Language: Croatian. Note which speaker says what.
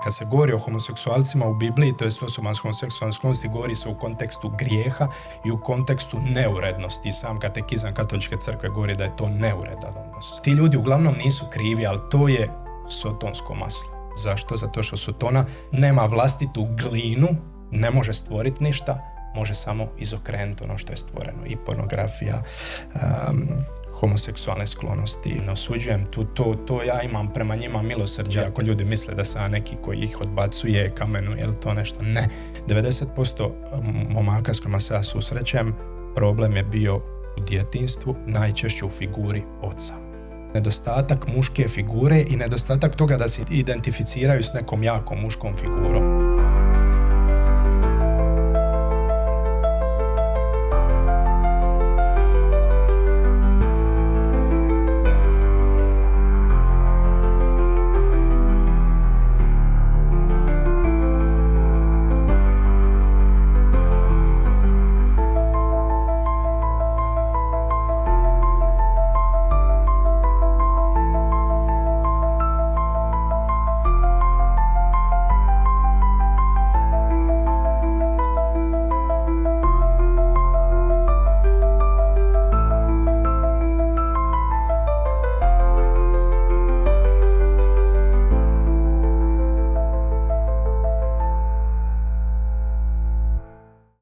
Speaker 1: Kad se govori o homoseksualcima u Bibliji, to je osobama s homoseksualnom sklonosti, govori se u kontekstu grijeha i u kontekstu neurednosti. Sam Katekizam Katoličke Crkve govori da je to neuredan odnos. Ti ljudi uglavnom nisu krivi, ali to je sotonsko maslo. Zašto? Zato što sotona nema vlastitu glinu, ne može stvoriti ništa, može samo izokrenuti ono što je stvoreno. I pornografija, homoseksualne sklonosti. Ne osuđujem to ja imam prema njima milosrđe. Ako ljudi misle da sam neki koji ih odbacuje, kamenuje ili to nešto, ne. 90% momaka s kojima se ja susrećem, problem je bio u djetinjstvu, najčešće u figuri oca. Nedostatak muške figure i nedostatak toga da se identificiraju s nekom jakom muškom figurom.